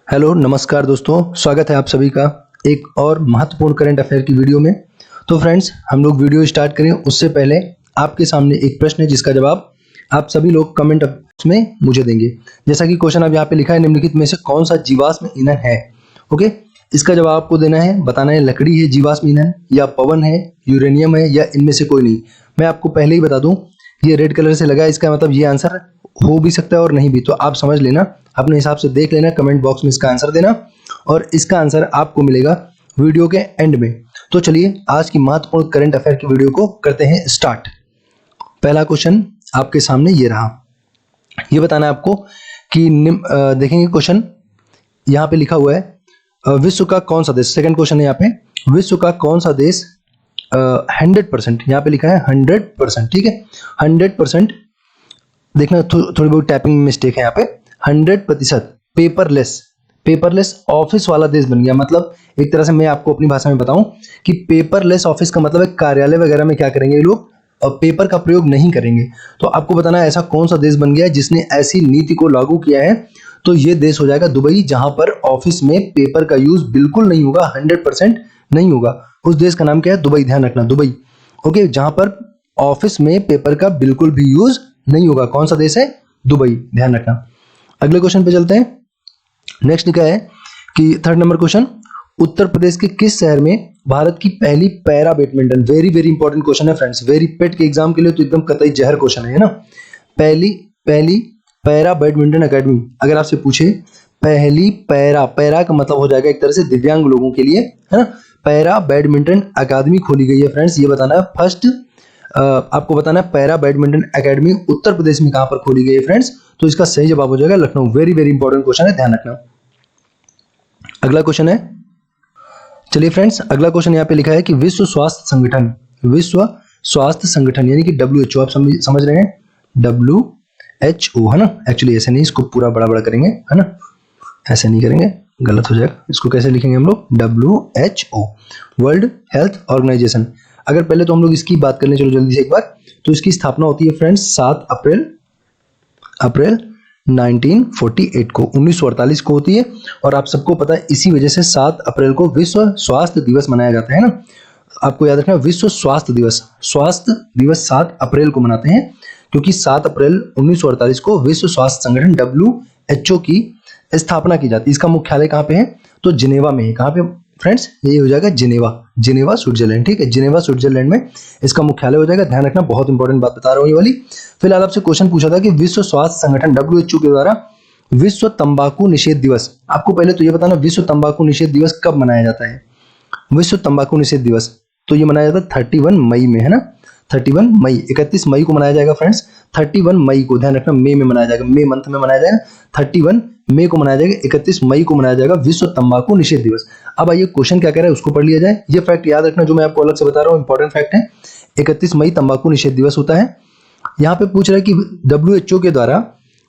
Hello नमस्कार दोस्तों, स्वागत है आप सभी का एक और महत्वपूर्ण करंट अफेयर की वीडियो में। तो फ्रेंड्स, हम लोग वीडियो स्टार्ट करें उससे पहले आपके सामने एक प्रश्न है जिसका जवाब आप सभी लोग कमेंट बॉक्स में मुझे देंगे। जैसा कि क्वेश्चन अब यहाँ पे लिखा है, निम्नलिखित में से कौन सा जीवाश्म ईंधन है। ओके, इसका जवाब आपको देना है, बताना है लकड़ी है जीवाश्म ईंधन, या पवन है, यूरेनियम है, या इनमें से कोई नहीं। मैं आपको पहले ही बता दूं, ये रेड कलर से लगा है, इसका मतलब ये आंसर हो भी सकता है और नहीं भी। तो आप समझ लेना, अपने हिसाब से देख लेना, कमेंट बॉक्स में इसका आंसर देना और इसका आंसर आपको मिलेगा वीडियो के एंड में। तो चलिए आज की महत्वपूर्ण करंट अफेयर की वीडियो को करते हैं स्टार्ट। पहला क्वेश्चन आपके सामने ये रहा, ये बताना है आपको कि देखेंगे क्वेश्चन यहाँ पे लिखा हुआ है, विश्व का कौन सा देश, सेकंड क्वेश्चन है यहाँ पे, विश्व का कौन सा देश 100%, यहाँ पे लिखा है 100%, ठीक है 100%, देखना थोड़ी बहुत टाइपिंग मिस्टेक है यहाँ पे, 100% पेपरलेस ऑफिस वाला देश बन गया। मतलब एक तरह से मैं आपको अपनी भाषा में बताऊं कि पेपरलेस ऑफिस का मतलब है कार्यालय वगैरह में क्या करेंगे ये लोग, पेपर का प्रयोग नहीं करेंगे। तो आपको बताना है ऐसा कौन सा देश बन गया है जिसने ऐसी नीति को लागू किया है। तो ये देश हो जाएगा दुबई, जहां पर ऑफिस में पेपर का यूज बिल्कुल नहीं होगा, 100% नहीं होगा। उस देश का नाम क्या है? दुबई, ध्यान रखना दुबई। ओके, जहां पर ऑफिस में पेपर का बिल्कुल भी यूज नहीं होगा। कौन सा देश है? दुबई, ध्यान रखना। अगले क्वेश्चन पे चलते हैं। नेक्स्ट क्या है कि third number question, Uttar Pradesh के किस शहर में भारत की पहली para badminton, very very important question है फ्रेंड्स, वेरी पेट के एग्जाम के लिए तो एकदम कतई जहर क्वेश्चन है ना। पहली पैरा बैडमिंटन एकेडमी, अगर आपसे पूछे पहली पैरा का मतलब हो जाएगा एक तरह से दिव्यांग लोगों के लिए, है ना। पैरा बैडमिंटन अकादमी खोली गई है फ्रेंड्स, ये बताना है फर्स्ट, आपको बताना है para badminton academy Uttar Pradesh में कहां पर खोली गई है फ्रेंड्स। तो इसका सही जवाब हो जाएगा Lucknow. Very very important question है, ध्यान रखना। अगला क्वेश्चन है, चलिए फ्रेंड्स, अगला क्वेश्चन यहाँ पे लिखा है कि विश्व स्वास्थ्य संगठन यानी कि WHO, आप समझ रहे हैं, WHO है ना। एक्चुअली ऐसे नहीं, इसको पूरा बड़ा बड़ा करेंगे, है ना, ऐसे नहीं करेंगे, गलत हो जाएगा। इसको कैसे लिखेंगे हम लोग? WHO, world health organisation. अगर पहले तो हम लोग इसकी बात करने चलो जल्दी से एक बार, तो इसकी स्थापना होती है फ्रेंड्स 7 अप्रैल 1948 को, 1948 को होती है। और आप सबको पता है इसी वजह से 7 अप्रैल को विश्व स्वास्थ्य दिवस मनाया जाता है ना। आपको याद रखना, विश्व स्वास्थ्य दिवस 7 अप्रैल को मनाते हैं, क्योंकि 7 अप्रैल 1948 को विश्व स्वास्थ्य संगठन WHO की स्थापना की जाती है। इसका मुख्यालय कहाँ पे है? तो जिनेवा में है। कहाँ पे फ्रेंड्स? ये हो जाएगा जिनेवा स्विट्जरलैंड, ठीक है, जिनेवा स्विट्जरलैंड में इसका मुख्यालय हो जाएगा। ध्यान रखना, बहुत इंपॉर्टेंट बात बता रहा हूँ ये वाली। फिलहाल आपसे क्वेश्चन पूछा था कि विश्व स्वास्थ्य संगठन WHO के द्वारा विश्व तंबाकू निषेध दिवस, आपको पहले तो ये बताना विश्व तंबाकू निषेध दिवस कब मनाया जाता है। विश्व तंबाकू निषेध दिवस तो ये मनाया जाता है 31 मई में, है ना। 31 मई, 31 मई को मनाया जाएगा फ्रेंड्स। 31 मई को, ध्यान रखना, मई में मनाया जाएगा, मई मंथ में मनाया जाएगा। 31 मई को मनाया जाएगा, 31 मई को मनाया जाएगा विश्व तंबाकू निषेध दिवस। अब आइए क्वेश्चन क्या कह रहा है उसको पढ़ लिया जाए। ये फैक्ट याद रखना जो मैं आपको अलग से बता रहा हूँ, इंपॉर्टेंट फैक्ट है। 31 मई तंबाकू निषेध दिवस होता है। यहाँ पे पूछ रहा है कि WHO के द्वारा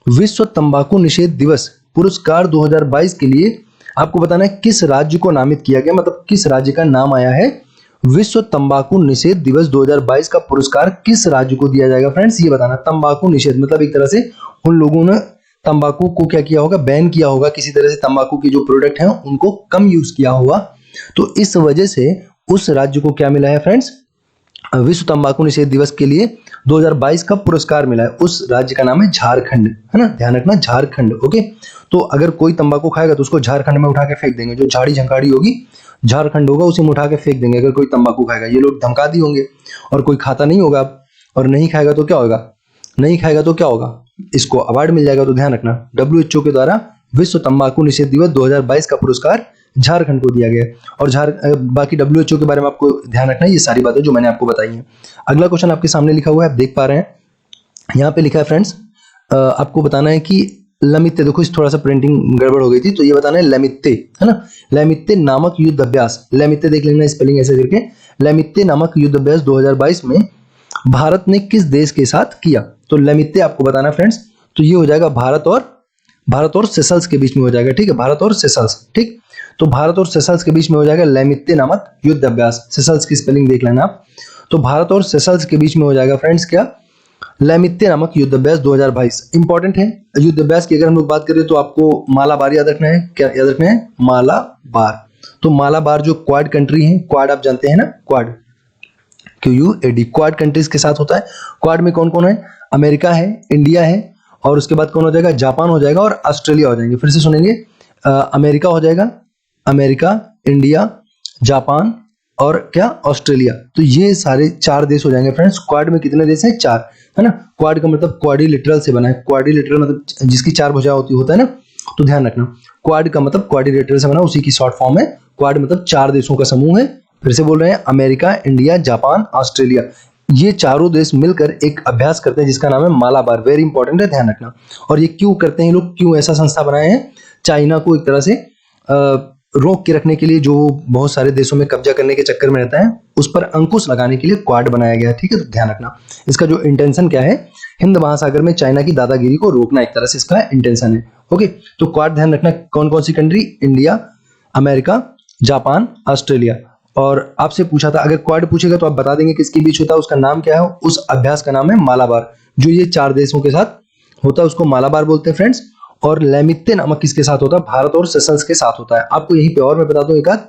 विश्व तंबाकू निषेध दिवस पुरस्कार 2022 के लिए आपको बताना है किस राज्य को नामित किया गया, मतलब किस राज्य का नाम आया है। विश्व तंबाकू निषेध दिवस 2022 का पुरस्कार किस राज्य को दिया जाएगा फ्रेंड्स, ये बताना। तंबाकू निषेध मतलब एक तरह से उन लोगों ने तंबाकू को क्या किया होगा? बैन किया होगा, किसी तरह से तंबाकू के जो प्रोडक्ट हैं उनको कम यूज किया होगा। तो इस वजह से उस राज्य को क्या मिला है फ्रेंड्स? विश्व तंबाकू निषेध दिवस के लिए 2022 का पुरस्कार मिला है। उस राज्य का नाम है झारखंड, है ना, ध्यान रखना, झारखंड। ओके, तो अगर कोई तंबाकू खाएगा तो उसको झारखंड में उठा के फेंक देंगे, जो झाड़ी झंकाड़ी होगी झारखंड होगा, उसे में उठा के फेंक देंगे अगर कोई तंबाकू खाएगा। ये लोग धमका दी होंगे, और कोई खाता नहीं होगा, और नहीं खाएगा तो क्या होगा? इसको अवार्ड मिल जाएगा। तो ध्यान रखना, WHO के द्वारा विश्व तंबाकू निषेध दिवस 2022 का पुरस्कार झारखंड को दिया गया। और बाकी WHO के बारे में आपको ध्यान रखना है, ये सारी बातें जो मैंने आपको बताई हैं। अगला क्वेश्चन आपके सामने लिखा हुआ है, आप देख पा रहे हैं, यहाँ पे लिखा है फ्रेंड्स, आपको बताना है कि लमित्ते, देखो इस थोड़ा सा प्रिंटिंग गड़बड़ हो गई थी, तो ये बताना है लमित्ते, है ना, लमित्ते नामक युद्ध अभ्यास, लमित्ते देख लेना स्पेलिंग ऐसे करके, लमित्ते नामक युद्ध अभ्यास 2022 में भारत ने किस देश के साथ किया। तो लमित्ते आपको बताना फ्रेंड्स, तो ये हो जाएगा भारत और सेशल्स के बीच में हो जाएगा, ठीक है, भारत और सेशल्स, ठीक। तो भारत और सेशल्स के बीच में हो जाएगा लमित्ते नामक युद्ध अभ्यास। सेशल्स की स्पेलिंग देख लेना आप। तो भारत और सेशल्स के बीच में हो जाएगा फ्रेंड्स क्या? लैमित्य नामक युद्ध अभ्यास 2022 इंपॉर्टेंट है। युद्ध अभ्यास की अगर हम लोग बात करें तो आपको मालाबार याद रखना है। क्या याद रखना है? मालाबार। तो मालाबार जो क्वाड कंट्री है, क्वाड आप जानते हैं ना, क्वाड, QUAD, क्वाड कंट्रीज के साथ होता है। क्वाड में कौन कौन है? अमेरिका है, इंडिया है, और उसके बाद कौन हो जाएगा? जापान हो जाएगा और ऑस्ट्रेलिया हो जाएंगे। फिर से सुनेंगे, अमेरिका हो जाएगा, अमेरिका, इंडिया, जापान और क्या? ऑस्ट्रेलिया। तो ये सारे 4 देश हो जाएंगे फ्रेंड्स। क्वाड में कितने देश हैं? 4, है ना। क्वाड का मतलब क्वाड्रिलेटरल से बना है। क्वाड्रिलेटरल मतलब जिसकी 4 भुजा होता है ना, तो ध्यान रखना, क्वाड का मतलब क्वाड्रिलेटरल से बना, उसी की शॉर्ट फॉर्म है। क्वाड मतलब 4 देशों का समूह है। फिर से बोल रहे हैं, अमेरिका, इंडिया, जापान, ऑस्ट्रेलिया, ये चारों देश मिलकर एक अभ्यास करते हैं जिसका नाम है मालाबार। वेरी इंपॉर्टेंट है, ध्यान रखना। और ये क्यों करते हैं लोग, क्यों ऐसा संस्था बनाए हैं? चाइना को एक तरह से रोक के रखने के लिए, जो बहुत सारे देशों में कब्जा करने के चक्कर में रहता है, उस पर अंकुश लगाने के लिए क्वाड बनाया गया है। ठीक है, तो ध्यान रखना इसका जो इंटेंशन क्या है, हिंद महासागर में चाइना की दादागिरी को रोकना, एक तरह से इसका इंटेंशन है। ओके, तो क्वाड ध्यान रखना, कौन कौन सी country? India, America, Japan, Australia. और आपसे पूछा था, अगर क्वाड पूछेगा तो आप बता देंगे किसके बीच होता है, उसका नाम क्या है? उस अभ्यास का नाम है मालाबार। जो ये 4 देशों के साथ होता है उसको मालाबार बोलते हैं फ्रेंड्स। और लैमित्य नामक किसके साथ होता है? भारत और सेशल्स के साथ होता है। आपको यहीं पे और मैं बता दूं एक आध,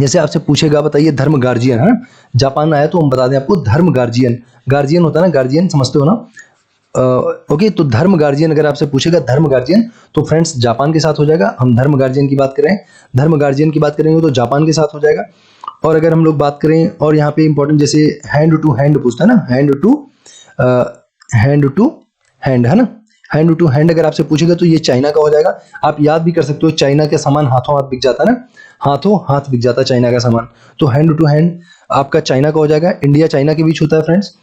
जैसे आपसे पूछेगा, बताइए धर्म गार्जियन, है ना, जापान आया तो हम बता दें आपको धर्म गार्जियन। गार्जियन होता है ना, गार्जियन समझते हो ना? ओके, तो धर्म गार्जियन अगर आपसे पूछेगा धर्म गार्जियन, तो फ्रेंड्स जापान के साथ हो जाएगा। हम धर्म गार्जियन की बात करें, धर्म गार्जियन की बात करेंगे तो जापान के साथ हो जाएगा। और अगर हम लोग बात करें, और यहाँ पे इंपॉर्टेंट, जैसे हैंड टू हैंड पूछता है ना, हैंड टू हैंड, है ना, हैंड टू हैंड अगर आपसे पूछेगा तो ये चाइना का हो जाएगा। आप याद भी कर सकते हो, चाइना के सामान हाथों हाथ बिक जाता है ना, हाथों हाथ बिक जाता है चाइना का सामान। तो हैंड टू हैंड आपका चाइना का हो जाएगा। इंडिया चाइना के बीच होता है फ्रेंड्स।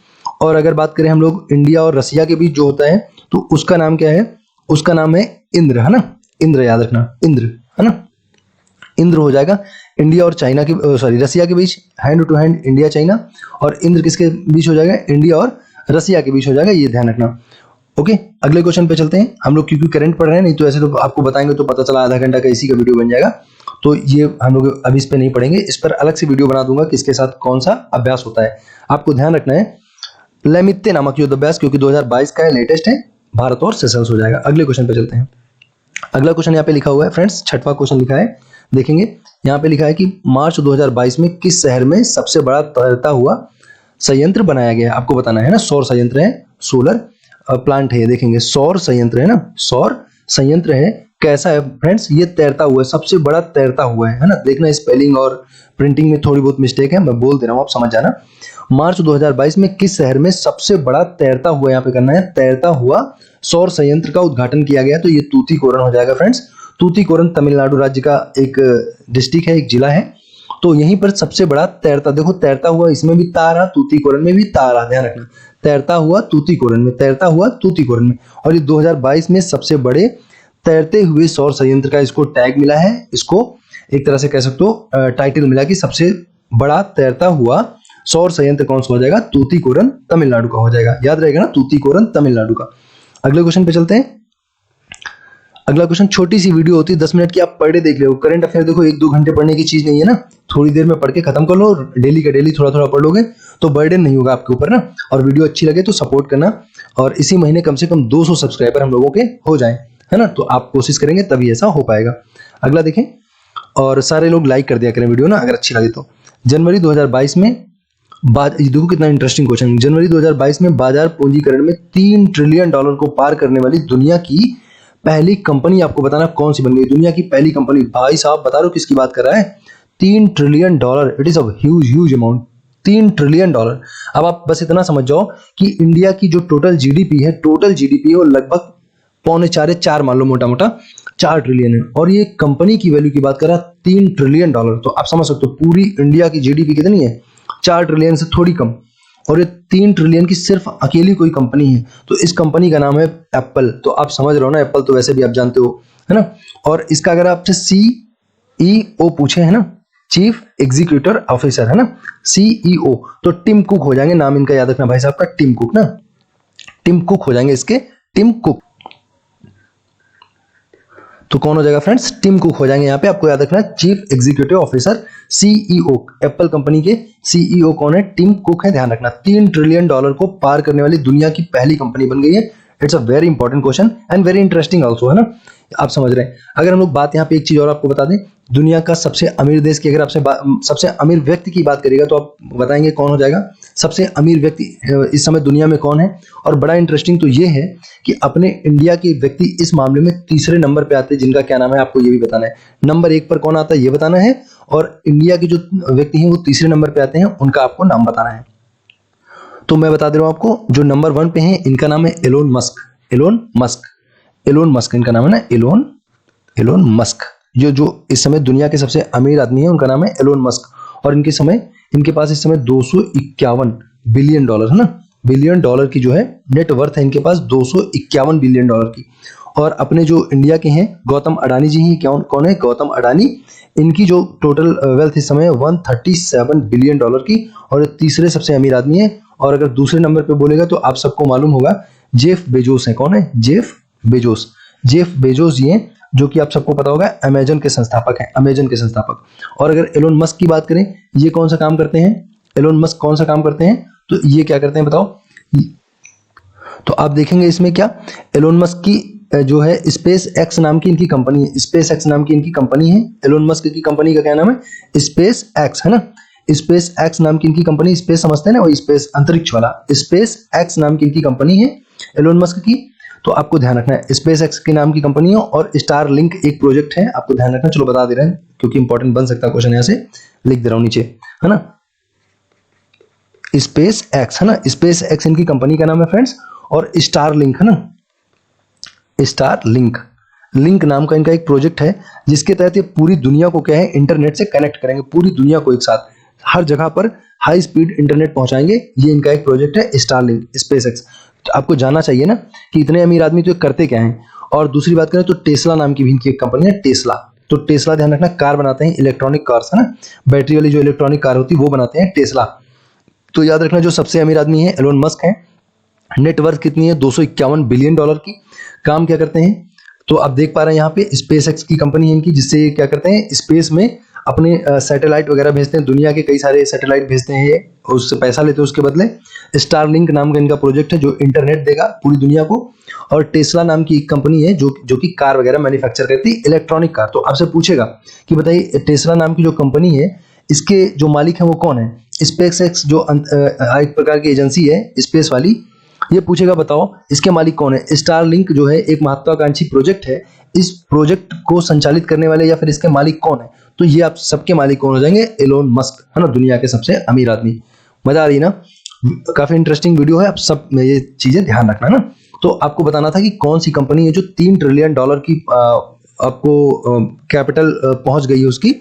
और अगर बात करें हम लोग इंडिया और रसिया के बीच जो होता है, तो उसका नाम क्या है? उसका नाम है इंद्र, है ना, इंद्र याद रखना, इंद्र, है ना, इंद्र हो जाएगा। इंडिया और चाइना के, सॉरी, रसिया के बीच hand to hand India China, और इंद्र किसके बीच हो जाएगा? इंडिया और रसिया के बीच हो जाएगा, ये ध्यान रखना। ओके, अगले क्वेश्चन पे चलते हैं हम लोग, क्योंकि करंट पढ़ रहे हैं, नहीं तो ऐसे तो आपको बताएंगे तो पता चला आधा घंटा का इसी का वीडियो बन जाएगा। तो ये हम लोग अभी इस पे नहीं पढ़ेंगे, इस पर अलग से वीडियो बना दूंगा किसके साथ कौन सा अभ्यास होता है। आपको ध्यान रखना है लैमित्य नामक युद्ध अभ्यास, क्योंकि 2022 का है, लेटेस्ट है, भारत और सेशल्स हो जाएगा। अगले क्वेश्चन पे चलते हैं। अगला क्वेश्चन यहाँ पे लिखा हुआ है फ्रेंड्स, 6वां क्वेश्चन लिखा है, देखेंगे यहाँ पे लिखा है कि मार्च 2022 में किस शहर में सबसे बड़ा तैरता हुआ संयंत्र बनाया गया? आपको बताना है ना, सौर संयंत्र है, सोलर प्लांट है, ये देखेंगे सौर संयंत्र है ना, सौर संयंत्र है। कैसा है फ्रेंड्स? ये तैरता हुआ है, सबसे बड़ा तैरता हुआ है ना। देखना स्पेलिंग और प्रिंटिंग में थोड़ी बहुत मिस्टेक है, मैं बोल दे रहा हूँ, आप समझ जाना। मार्च 2022 में किस शहर में सबसे बड़ा तैरता हुआ, यहाँ पे करना है, तैरता हुआ सौर संयंत्र का उद्घाटन किया गया? तो ये तूतीकोरन हो जाएगा फ्रेंड्स। तूतीकोरन तमिलनाडु राज्य का एक डिस्ट्रिक्ट है, एक जिला है। तो यहीं पर सबसे बड़ा तैरता, देखो तैरता हुआ, इसमें भी तारा, तूतीकोरन में भी तारा, ध्यान रखना, तैरता हुआ तूतीकोरन में, तैरता हुआ तूतीकोरन में। और ये 2022 में सबसे बड़े तैरते हुए सौर संयंत्र का इसको टैग मिला है, इसको एक तरह से कह सकते हो टाइटल मिला कि सबसे बड़ा तैरता हुआ सौर संयंत्र कौन सा हो जाएगा? तूतीकोरन तमिलनाडु का हो जाएगा, याद रहेगा ना, तूतीकोरन तमिलनाडु का। अगले क्वेश्चन पे चलते हैं। अगला क्वेश्चन, छोटी सी वीडियो होती है, 10 मिनट की, आप पर डे देख लो। करंट अफेयर देखो 1-2 घंटे पढ़ने की चीज नहीं है ना, थोड़ी देर में पढ़ के खत्म कर लो, डेली का डेली थोड़ा थोड़ा पढ़ लोगे तो बर्डन नहीं होगा आपके ऊपर ना। और वीडियो अच्छी लगे तो सपोर्ट करना, और इसी महीने कम से कम 200 सब्सक्राइबर हम लोगों के हो जाएं, है ना, तो आप कोशिश करेंगे तभी ऐसा हो पाएगा। अगला देखें, और सारे लोग लाइक कर दिया करें वीडियो ना अगर अच्छी लगे तो। जनवरी 2022 में देखो कितना इंटरेस्टिंग क्वेश्चन, जनवरी 2022 में बाजार पूंजीकरण में $3 ट्रिलियन को पार करने वाली दुनिया की पहली कंपनी, आपको बताना कौन सी बन गई दुनिया की पहली कंपनी। भाई साहब बता रहे हो किसकी बात कर रहा है? $3 trillion, it is a huge amount, $3 trillion. अब आप बस इतना समझ जाओ कि इंडिया की जो टोटल जीडीपी है, वो लगभग 3.25-4 मान लो, मोटा मोटा 4 ट्रिलियन है। और ये कंपनी की वैल्यू की बात कर रहा है $3 ट्रिलियन। तो आप समझ सकते हो पूरी इंडिया की जीडीपी कितनी है? 4 ट्रिलियन से थोड़ी कम, और ये 3 ट्रिलियन की सिर्फ अकेली कोई कंपनी है। तो इस कंपनी का नाम है एप्पल। तो आप समझ रहे हो ना, एप्पल तो वैसे भी आप जानते हो, है ना। और इसका अगर आपसे CEO पूछे, है ना, चीफ एग्जीक्यूटिव ऑफिसर, है ना, CEO, तो टिम कुक हो जाएंगे। नाम इनका याद रखना भाई साहब का, टिम कुक ना, टिम कुक हो जाएंगे इसके, टिम कुक। तो कौन हो जाएगा फ्रेंड्स, टिम कुक हो जाएंगे यहाँ पे। आपको याद रखना है chief executive officer, CEO, Apple company के सीईओ कौन है, टिम कुक है। ध्यान रखना, $3 ट्रिलियन को पार करने वाली दुनिया की पहली कंपनी बन गई है। It's a very important question and very interesting also, है ना, आप समझ रहे हैं। अगर हम लोग बात यहाँ पे एक चीज और आपको बता दें, दुनिया का सबसे अमीर देश की अगर आपसे सबसे अमीर व्यक्ति की बात करिएगा तो आप बताएंगे कौन हो जाएगा सबसे अमीर व्यक्ति इस समय दुनिया में कौन है। और बड़ा इंटरेस्टिंग तो ये है कि अपने इंडिया के व्यक्ति इस मामले में तीसरे नंबर पे आते हैं, जिनका क्या नाम है आपको ये भी बताना है। नंबर 1 पर कौन आता है ये बताना है, और इंडिया के जो व्यक्ति हैं वो तीसरे नंबर पे आते हैं, उनका आपको नाम बताना है। तो मैं बता दे रहा हूं आपको, जो नंबर 1 पे हैं इनका नाम है एलोन मस्क। एलोन मस्क इनका नाम है ना, एलोन मस्क। जो इस समय दुनिया के सबसे अमीर आदमी है उनका नाम है एलोन मस्क। और इनके पास इस समय 251 बिलियन डॉलर है ना, बिलियन डॉलर की जो है नेट वर्थ है इनके पास, 251 बिलियन डॉलर की। और अपने जो इंडिया के हैं गौतम अडानी जी हैं, कौन है, गौतम अडानी। इनकी जो टोटल वेल्थ इस समय 137 बिलियन डॉलर की, और तीसरे सबसे अमीर आदमी है। और अगर दूसरे नंबर पे बोलेगा तो आप सबको मालूम होगा जेफ बेजोस है। कौन है, जेफ बेजोस ये हैं, जो कि आप सबको पता होगा अमेजन के संस्थापक हैं, अमेजन के संस्थापक। और अगर एलोन मस्क की बात करें, ये कौन सा काम करते हैं, एलोन मस्क कौन सा काम करते हैं, तो ये क्या करते हैं बताओ। तो आप देखेंगे इसमें क्या, एलोन मस्क की जो है स्पेस एक्स नाम की इनकी कंपनी है, स्पेस एक्स नाम की इनकी कंपनी है। एलोन मस्क की कंपनी का क्या नाम है, स्पेस एक्स, है ना, स्पेस एक्स नाम की इनकी कंपनी, स्पेस समझते हैं ना, वो स्पेस अंतरिक्ष वाला, स्पेस एक्स नाम की इनकी कंपनी है एलोन मस्क की। तो आपको ध्यान रखना है स्पेस एक्स के नाम की कंपनी है, और स्टार लिंक एक प्रोजेक्ट है, आपको ध्यान रखना। चलो बता दे रहे हैं क्योंकि इंपॉर्टेंट बन सकता है क्वेश्चन, यहाँ से लिख दे रहा हूं नीचे, है ना, स्पेस एक्स, है ना, स्पेस एक्स इनकी कंपनी का नाम है फ्रेंड्स। और स्टार लिंक, है ना, स्टार लिंक नाम का इनका एक प्रोजेक्ट है, जिसके तहत ये पूरी दुनिया को क्या है इंटरनेट से कनेक्ट करेंगे, पूरी दुनिया को एक साथ हर जगह पर हाई स्पीड इंटरनेट पहुंचाएंगे। ये इनका एक प्रोजेक्ट है स्टार लिंक, स्पेस एक्स। तो आपको जानना चाहिए ना कि इतने अमीर आदमी तो करते क्या हैं। और दूसरी बात करें तो टेस्ला नाम की भी इनकी एक कंपनी है, टेस्ला। तो टेस्ला ध्यान रखना कार बनाते हैं, इलेक्ट्रॉनिक कार्स, है ना, बैटरी वाली जो इलेक्ट्रॉनिक कार होती है वो बनाते हैं टेस्ला। तो याद रखना जो सबसे अमीर आदमी है एलोन मस्क है, नेटवर्थ कितनी है, 251 बिलियन डॉलर की। काम क्या करते हैं, तो आप देख पा रहे हैं यहाँ पे स्पेस एक्स की कंपनी है इनकी, जिससे ये क्या करते हैं स्पेस में अपने सैटेलाइट वगैरह भेजते हैं, दुनिया के कई सारे सैटेलाइट भेजते हैं ये, उससे पैसा लेते हैं उसके बदले। स्टारलिंक नाम का इनका प्रोजेक्ट है जो इंटरनेट देगा पूरी दुनिया को। और टेस्ला नाम की एक कंपनी है जो कि कार वगैरह मैन्युफैक्चर करती है, इलेक्ट्रॉनिक कार। तो आपसे पूछेगा कि बताइए टेस्ला नाम की जो कंपनी है इसके जो मालिक है वो कौन है। स्पेस एक्स जो एक प्रकार की एजेंसी है स्पेस वाली, ये पूछेगा बताओ इसके मालिक कौन है। स्टारलिंक जो है एक महत्वाकांक्षी प्रोजेक्ट है, इस प्रोजेक्ट को संचालित करने वाले या फिर इसके मालिक कौन है, तो ये आप सबके मालिक कौन हो जाएंगे, एलोन मस्क, है ना, दुनिया के सबसे अमीर आदमी। मजा आ रही ना, काफी इंटरेस्टिंग वीडियो है, आप सब ये चीजें ध्यान रखना ना। तो आपको बताना था कि कौन सी कंपनी है जो $3 ट्रिलियन की आपको कैपिटल पहुंच गई है उसकी,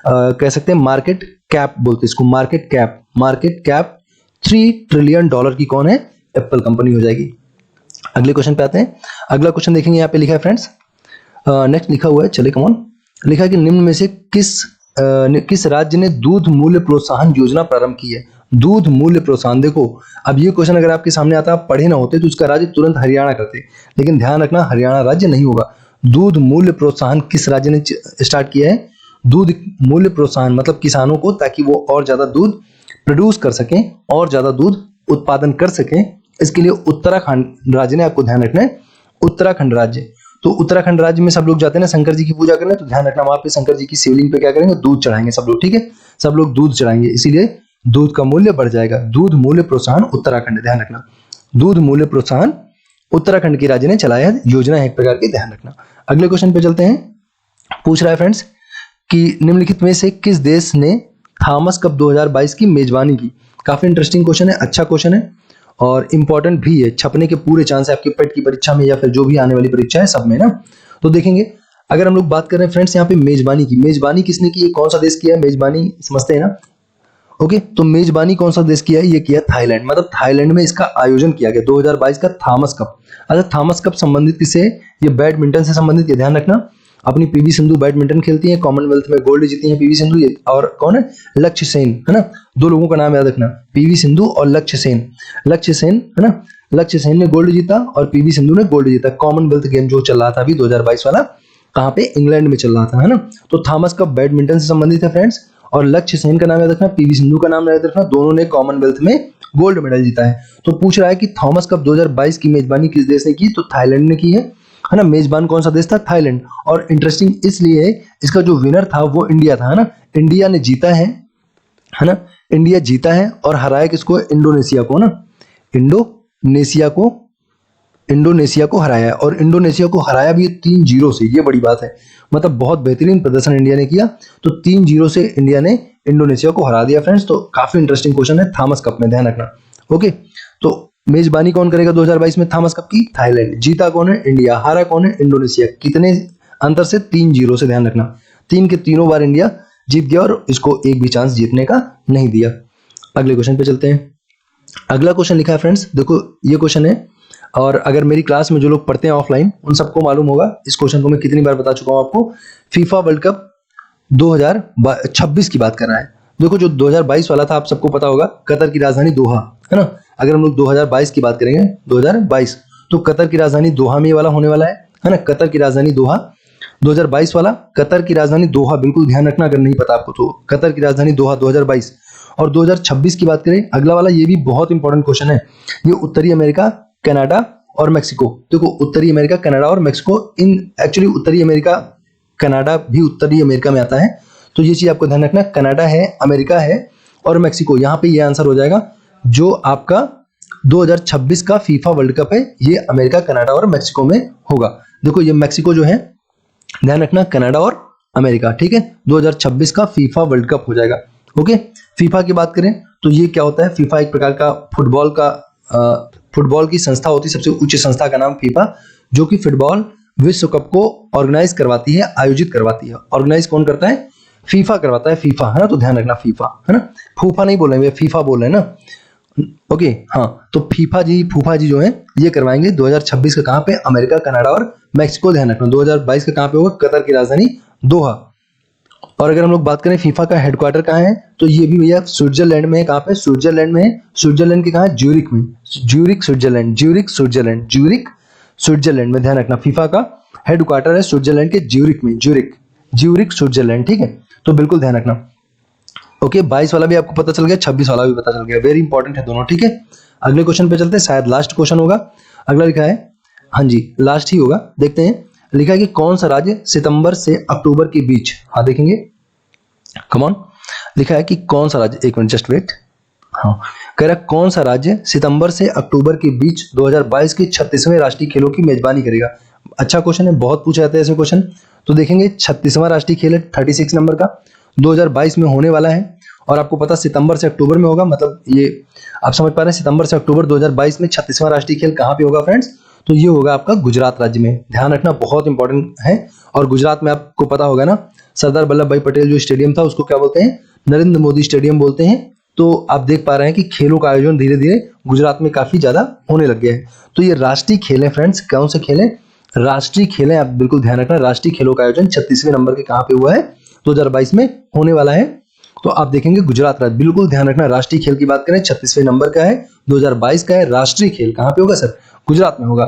कह सकते हैं मार्केट कैप बोलते हैं इसको, मार्केट कैप 3 ट्रिलियन डॉलर की कौन है, एप्पल कंपनी हो जाएगी। अगले क्वेश्चन पे आते हैं। अगला क्वेश्चन देखेंगे, यहाँ पे लिखा है फ्रेंड्स, नेक्स्ट लिखा हुआ है, चले कम ऑन, लिखा है कि निम्न में से किस राज्य ने दूध मूल्य प्रोत्साहन योजना प्रारंभ की है। दूध मूल्य प्रोत्साहन, देखो अब ये क्वेश्चन अगर आपके सामने आता आप पढ़े ना होते तो उसका राज्य तुरंत हरियाणा करते, लेकिन ध्यान रखना हरियाणा राज्य नहीं होगा। दूध मूल्य प्रोत्साहन किस राज्य ने स्टार्ट किया है, दूध मूल्य प्रोत्साहन मतलब किसानों को, ताकि वो और ज्यादा दूध प्रोड्यूस कर सकें, और ज्यादा दूध उत्पादन कर सकें, इसके लिए उत्तराखंड राज्य ने, आपको ध्यान रखना है उत्तराखंड राज्य। तो उत्तराखंड राज्य में सब लोग जाते हैं ना शंकर जी की पूजा करने, तो ध्यान रखना वहां पे शंकर जी की शिवलिंग पे क्या करेंगे, दूध चढ़ाएंगे सब लोग, ठीक है, सब लोग दूध चढ़ाएंगे, इसीलिए दूध का मूल्य बढ़ जाएगा। दूध मूल्य प्रोत्साहन उत्तराखंड, ध्यान रखना दूध मूल्य प्रोत्साहन उत्तराखंड की राज्य ने चलाया योजना है एक प्रकार की, ध्यान रखना। अगले क्वेश्चन पे चलते हैं। पूछ रहा है फ्रेंड्स कि निम्नलिखित में से किस देश ने थॉमस कप 2022 की मेजबानी की। काफी इंटरेस्टिंग क्वेश्चन है, अच्छा क्वेश्चन है और इंपॉर्टेंट भी है, छपने के पूरे चांस है आपकी पेट की परीक्षा में या फिर जो भी आने वाली परीक्षा है सब में ना। तो देखेंगे अगर हम लोग बात कर रहे हैं फ्रेंड्स यहाँ पे मेजबानी की, मेजबानी किसने की है, कौन सा देश किया है मेजबानी, समझते हैं ना। ओके, तो मेजबानी कौन सा देश किया है, ये किया थाईलैंड, मतलब थाईलैंड में इसका आयोजन किया गया 2022 का थॉमस कप। अच्छा, थॉमस कप संबंधित किससे है, ये बैडमिंटन से संबंधित है, ध्यान रखना। अपनी पीवी सिंधु बैडमिंटन खेलती है, कॉमनवेल्थ में गोल्ड जीती है पीवी सिंधु, और कौन है, लक्ष्य सेन, है ना, दो लोगों का नाम याद रखना, पीवी सिंधु और लक्ष्य सेन। लक्ष्य सेन, है ना, लक्ष्य सेन ने गोल्ड जीता और पीवी सिंधु ने गोल्ड जीता, कॉमनवेल्थ गेम जो चल रहा था अभी 2022 वाला, कहाँ पे, इंग्लैंड में चल रहा था, है ना। तो थॉमस कप बैडमिंटन से संबंधित है फ्रेंड्स। और लक्ष्य सेन का नाम याद रखना, पीवी सिंधु का नाम याद रखना, दोनों ने कॉमनवेल्थ में गोल्ड मेडल जीता है। तो पूछ रहा है कि थॉमस कप 2022 की मेजबानी किस देश ने की, तो थाईलैंड ने की है ना। मेजबान कौन सा देश था, थाईलैंड। और इंटरेस्टिंग इसलिए है, इसका जो विनर था वो इंडिया था, है ना। इंडिया ने जीता है ना। इंडिया जीता है और हराया किसको, इंडोनेशिया को ना, इंडोनेशिया को हराया है। और इंडोनेशिया को हराया भी 3-0 से, ये बड़ी बात है। मतलब बहुत बेहतरीन प्रदर्शन इंडिया ने किया। तो 3-0 से इंडिया ने इंडोनेशिया को हरा दिया फ्रेंड्स। तो काफी इंटरेस्टिंग क्वेश्चन है थॉमस कप में, ध्यान रखना। ओके, तो मेजबानी कौन करेगा 2022 में थॉमस कप की, थाईलैंड। जीता कौन है, इंडिया। हारा कौन है, इंडोनेशिया। कितने अंतर से, 3-0 से, ध्यान रखना। 3 के तीनों बार इंडिया जीत गया और इसको एक भी चांस जीतने का नहीं दिया। अगले क्वेश्चन पे चलते हैं। अगला क्वेश्चन लिखा है फ्रेंड्स, देखो ये क्वेश्चन है, और अगर मेरी क्लास में जो लोग पढ़ते हैं ऑफलाइन उन सबको मालूम होगा। इस क्वेश्चन को मैं कितनी बार बता चुका हूं आपको। फीफा वर्ल्ड कप 2026 की बात कर रहा है। देखो जो 2022 वाला था आप सबको पता होगा, कतर की राजधानी दोहा, है ना। अगर हम लोग 2022 की बात करेंगे, 2022, तो कतर की राजधानी दोहा में ये वाला होने वाला है ना। कतर की राजधानी दोहा 2022 वाला, कतर की राजधानी दोहा, बिल्कुल ध्यान रखना अगर नहीं पता आपको तो। कतर की राजधानी दोहा 2022। और 2026 की बात करें, अगला वाला, ये भी बहुत इंपॉर्टेंट क्वेश्चन है। ये उत्तरी अमेरिका, कनाडा और मेक्सिको। देखो उत्तरी अमेरिका, कनाडा और मेक्सिको, इन एक्चुअली उत्तरी अमेरिका, कनाडा भी उत्तरी अमेरिका में आता है। तो ये चीज आपको ध्यान रखना, कनाडा है, अमेरिका है और मेक्सिको। यहाँ पे ये आंसर हो जाएगा जो आपका 2026 का फीफा वर्ल्ड कप है, ये अमेरिका, कनाडा और मेक्सिको में होगा। देखो ये मेक्सिको जो है, ध्यान रखना, कनाडा और अमेरिका, ठीक है। 2026 का फीफा वर्ल्ड कप हो जाएगा। ओके, फीफा की बात करें तो ये क्या होता है, फीफा एक प्रकार का फुटबॉल की संस्था होती है, सबसे उच्च संस्था का नाम फीफा, जो कि फुटबॉल विश्व कप को ऑर्गेनाइज करवाती है, आयोजित करवाती है। ऑर्गेनाइज कौन करता है, फीफा करवाता है, फीफा, है ना। तो ध्यान रखना, फीफा, है ना। फूफा नहीं बोल रहे हैं, फीफा बोल रहे हैं ना। ओके, हाँ, तो फूफा जी जो है ये करवाएंगे 2026 का, कहाँ पे, अमेरिका, कनाडा और मेक्सिको। ध्यान रखना 2022 का कहाँ पे होगा, कतर की राजधानी दोहा। और अगर हम लोग बात करें फीफा का हेडक्वार्टर कहाँ है, तो ये भी भैया स्विट्जरलैंड में है। कहाँ पे, स्विट्जरलैंड में है। स्विट्जरलैंड के कहाँ है, ज्यूरिक में, ज्यूरिक स्विट्जरलैंड, ज्यूरिक स्विट्जरलैंड में। ध्यान रखना फीफा का हेडक्वार्टर है स्विट्जरलैंड के ज्यूरिक में, ज्यूरिक स्विट्जरलैंड, ठीक है। तो बिल्कुल ध्यान रखना। ओके, 22 वाला भी आपको पता चल गया, 26 वाला भी पता चल गया, वेरी इंपॉर्टेंट है दोनों, ठीक है। अगले क्वेश्चन पे चलते हैं, शायद लास्ट क्वेश्चन होगा। अगला लिखा है, हाँ जी लास्ट ही होगा, देखते हैं। लिखा है कि कौन सा राज्य सितंबर से अक्टूबर के बीच, हाँ देखेंगे, कम ऑन। लिखा है कि कौन सा राज्य, एक मिनट जस्ट वेट, हाँ, कह रहा कौन सा राज्य सितंबर से अक्टूबर के बीच 2022 के 36वें राष्ट्रीय खेलों की मेजबानी करेगा। अच्छा क्वेश्चन है, बहुत पूछा जाता है ऐसे क्वेश्चन। तो देखेंगे 36वां राष्ट्रीय खेल है, 36 नंबर का, 2022 में होने वाला है। और आपको पता सितंबर से अक्टूबर में होगा, मतलब ये आप समझ पा रहे हैं, सितंबर से अक्टूबर 2022 में 36वां राष्ट्रीय खेल कहाँ पे होगा फ्रेंड्स, तो ये होगा आपका गुजरात राज्य में। ध्यान रखना, बहुत इंपॉर्टेंट है। और गुजरात में आपको पता होगा ना, सरदार वल्लभ भाई पटेल जो स्टेडियम था उसको क्या बोलते हैं, नरेंद्र मोदी स्टेडियम बोलते हैं। तो आप देख पा रहे हैं कि खेलों का आयोजन धीरे धीरे गुजरात में काफी ज्यादा होने लग गया है। तो ये राष्ट्रीय खेल है फ्रेंड्स, कौन से खेल है, राष्ट्रीय खेल है। आप बिल्कुल ध्यान रखना, राष्ट्रीय खेलों का आयोजन 36वें नंबर के कहाँ पे हुआ है, 2022 में होने वाला है। तो आप देखेंगे गुजरात राज्य, बिल्कुल ध्यान रखना। राष्ट्रीय खेल की बात करें 36वें नंबर का है, 2022 का है। राष्ट्रीय खेल कहाँ पे होगा सर, गुजरात में होगा,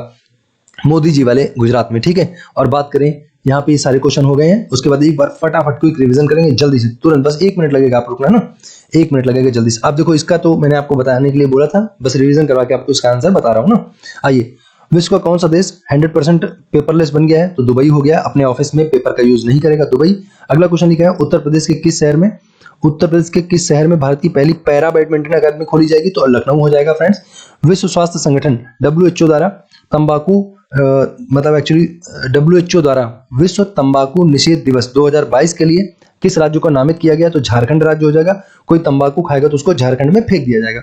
मोदी जी वाले गुजरात में, ठीक है। और बात करें यहाँ पे, ये सारे क्वेश्चन हो गए हैं। उसके बाद एक बार फटाफट क्विक रिवीजन करेंगे जल्दी से, तुरंत, बस 1 मिनट लगेगा, आप रुकना ना, 1 मिनट लगेगा जल्दी से। आप देखो इसका तो मैंने आपको बताने के लिए बोला था, बस रिवीजन करवा के आपको इसका आंसर बता रहा हूँ ना। आइए, विश्व का कौन सा देश 100% पेपरलेस बन गया है, तो दुबई हो गया, अपने ऑफिस में पेपर का यूज नहीं करेगा, दुबई। अगला क्वेश्चन लिखा है, उत्तर प्रदेश के किस शहर में भारत की पहली पैरा बैडमिंटन अकादमी खोली जाएगी, तो लखनऊ हो जाएगा फ्रेंड्स। विश्व स्वास्थ्य संगठन WHO द्वारा तंबाकू WHO द्वारा विश्व तंबाकू निषेध दिवस 2022 के लिए किस राज्य को नामित किया गया, तो झारखंड राज्य हो जाएगा। कोई तंबाकू खाएगा तो उसको झारखंड में फेंक दिया जाएगा।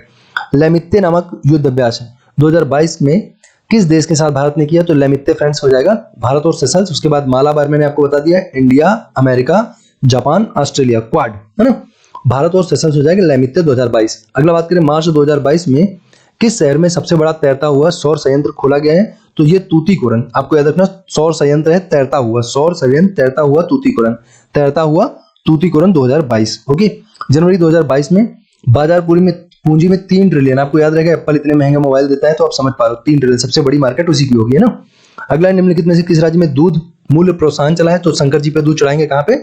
लेमित्ते नामक युद्ध अभ्यास 2022 में किस देश के साथ भारत ने किया, तो लेमित्ते फ्रेंड्स हो जाएगा भारत और सेशल्स। उसके बाद मालाबार मैंने आपको बता दिया, India, America, Japan, Australia, quad, है ना। भारत और सेशल्स हो जाएगा लेमित्ते 2022। अगला बात करें, मार्च 2022 में किस शहर में सबसे बड़ा तैरता हुआ सौर संयंत्र खोला गया है, तो ये तूतीकोरन, आपको याद रखना, सौर संयंत्र है तैरता हुआ, सौर संयंत्र तैरता हुआ तूतीकोरन 2022। ओके, जनवरी 2022 में बाजार पूंजी में 3 ट्रिलियन, आपको याद रहेगा एप्पल इतने महंगे मोबाइल देता है, तो आप समझ पा रहे हो 3 ट्रिलियन सबसे बड़ी मार्केट उसी की होगी, है ना। अगला, निम्नलिखित में से किस राज्य में दूध मूल्य प्रोत्साहन चला है, तो शंकर जी पे दूध चढ़ाएंगे कहाँ पे?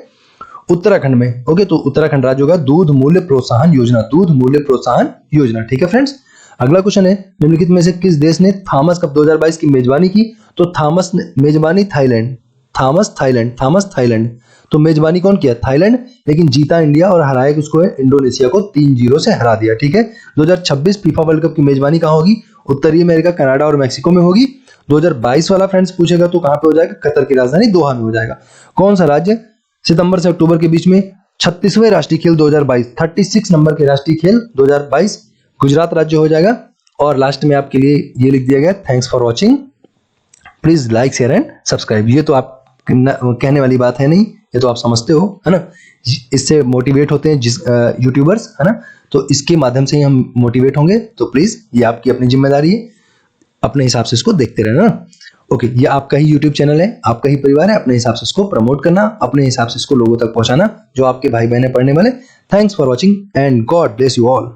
उत्तराखंड में। ओके, तो उत्तराखंड राज्य होगा दूध मूल्य प्रोत्साहन योजना, दूध मूल्य प्रोत्साहन योजना। ठीक है फ्रेंड्स, अगला क्वेश्चन है, निम्नलिखित में से किस देश ने थॉमस कप 2022 की मेजबानी की? तो थॉमस ने मेजबानी थाईलैंड, थॉमस थाईलैंड। तो मेजबानी कौन किया? थाईलैंड, लेकिन जीता इंडिया और हराया किसको है? इंडोनेशिया को 3-0 से हरा दिया। ठीक है, 2026 फीफा वर्ल्ड कप की मेजबानी कहाँ होगी? उत्तरी अमेरिका, कनाडा और मेक्सिको में होगी। 2022 वाला फ्रेंड्स पूछेगा तो कहाँ पे हो जाएगा? कतर की राजधानी दोहा में हो जाएगा। कौन सा राज्य सितंबर से अक्टूबर के बीच में 36वें राष्ट्रीय खेल 2022, 36 नंबर के राष्ट्रीय खेल 2022 गुजरात राज्य हो जाएगा। और लास्ट में आपके लिए ये लिख दिया गया, thanks for watching, please like share and subscribe. ये तो आप कहने वाली बात है नहीं, ये तो आप समझते हो, है ना। इससे मोटिवेट होते हैं जिस यूट्यूबर्स, है ना, तो इसके माध्यम से ही हम मोटिवेट होंगे। तो प्लीज ये आपकी अपनी जिम्मेदारी है, अपने हिसाब से इसको देखते रहना ना। ओके, ये आपका ही यूट्यूब चैनल है, आपका ही परिवार है, अपने हिसाब से इसको प्रमोट करना, अपने हिसाब से इसको लोगों तक पहुंचाना जो आपके भाई बहन पढ़ने वाले। Thanks for watching and God bless you all.